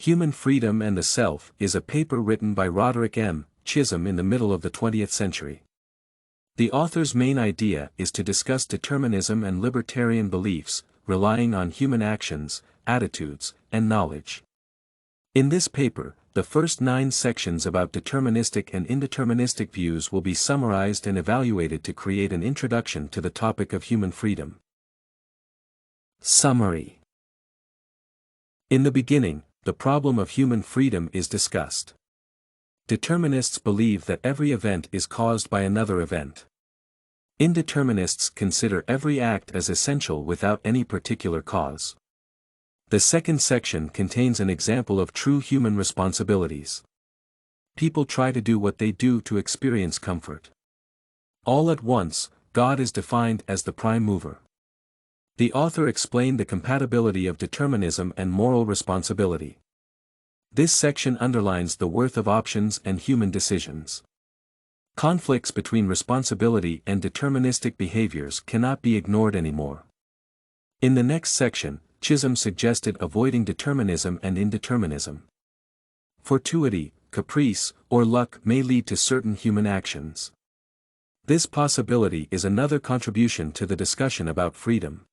Human Freedom and the Self is a paper written by Roderick M. Chisholm in the middle of the 20th century. The author's main idea is to discuss determinism and libertarian beliefs, relying on human actions, attitudes, and knowledge. In this paper, the first 9 sections about deterministic and indeterministic views will be summarized and evaluated to create an introduction to the topic of human freedom. Summary. In the beginning, the problem of human freedom is discussed. Determinists believe that every event is caused by another event. Indeterminists consider every act as essential without any particular cause. The second section contains an example of true human responsibilities. People try to do what they do to experience comfort. All at once, God is defined as the prime mover. The author explained the compatibility of determinism and moral responsibility. This section underlines the worth of options and human decisions. Conflicts between responsibility and deterministic behaviors cannot be ignored anymore. In the next section, Chisholm suggested avoiding determinism and indeterminism. Fortuity, caprice, or luck may lead to certain human actions. This possibility is another contribution to the discussion about freedom.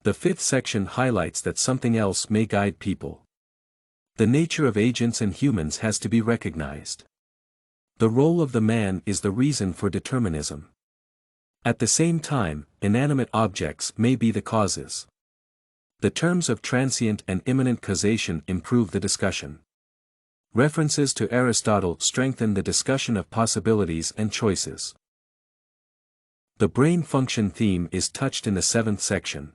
The fifth section highlights that something else may guide people. The nature of agents and humans has to be recognized. The role of the man is the reason for determinism. At the same time, inanimate objects may be the causes. The terms of transient and immanent causation improve the discussion. References to Aristotle strengthen the discussion of possibilities and choices. The brain function theme is touched in the 7th section.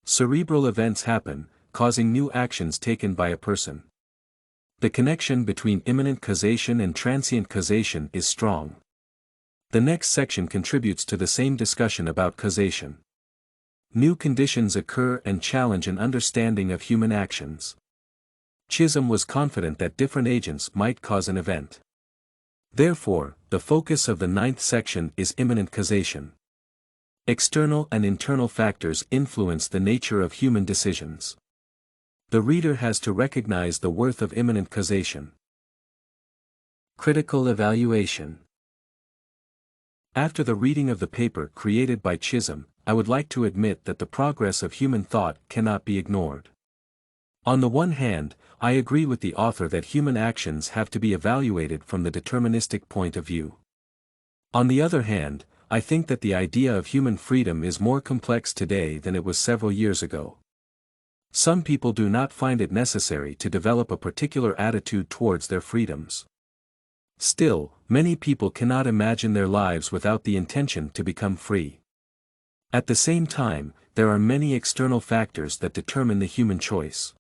Cerebral events happen, causing new actions taken by a person. The connection between immanent causation and transient causation is strong. The next section contributes to the same discussion about causation. New conditions occur and challenge an understanding of human actions. Chisholm was confident that different agents might cause an event. Therefore, the focus of the 9th section is immanent causation. External and internal factors influence the nature of human decisions. The reader has to recognize the worth of immanent causation. Critical evaluation. After the reading of the paper created by Chisholm, I would like to admit that the progress of human thought cannot be ignored. On the one hand, I agree with the author that human actions have to be evaluated from the deterministic point of view. On the other hand, I think that the idea of human freedom is more complex today than it was several years ago. Some people do not find it necessary to develop a particular attitude towards their freedoms. Still, many people cannot imagine their lives without the intention to become free. At the same time, there are many external factors that determine the human choice.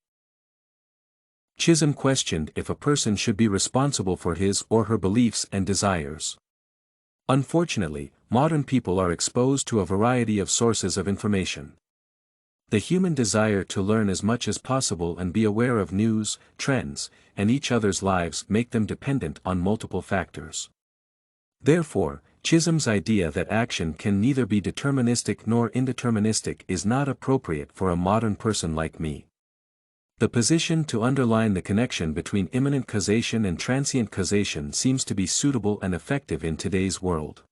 Chisholm questioned if a person should be responsible for his or her beliefs and desires. Unfortunately, modern people are exposed to a variety of sources of information. The human desire to learn as much as possible and be aware of news, trends, and each other's lives make them dependent on multiple factors. Therefore, Chisholm's idea that action can neither be deterministic nor indeterministic is not appropriate for a modern person like me. The position to underline the connection between immanent causation and transient causation seems to be suitable and effective in today's world.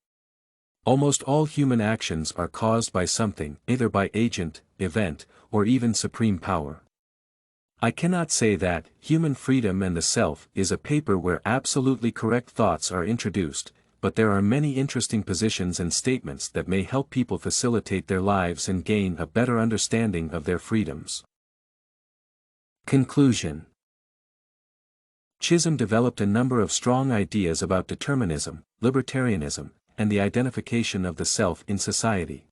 Almost all human actions are caused by something, either by agent, event, or even supreme power. I cannot say that Human Freedom and the Self is a paper where absolutely correct thoughts are introduced, but there are many interesting positions and statements that may help people facilitate their lives and gain a better understanding of their freedoms. Conclusion. Chisholm developed a number of strong ideas about determinism, libertarianism, and the identification of the self in society.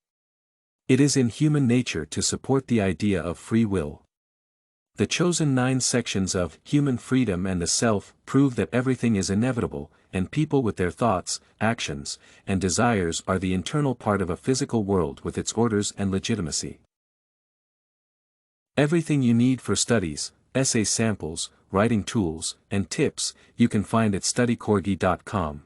It is in human nature to support the idea of free will. The chosen 9 sections of Human Freedom and the Self prove that everything is inevitable, and people with their thoughts, actions, and desires are the internal part of a physical world with its orders and legitimacy. Everything you need for studies, essay samples, writing tools, and tips, you can find at studycorgi.com.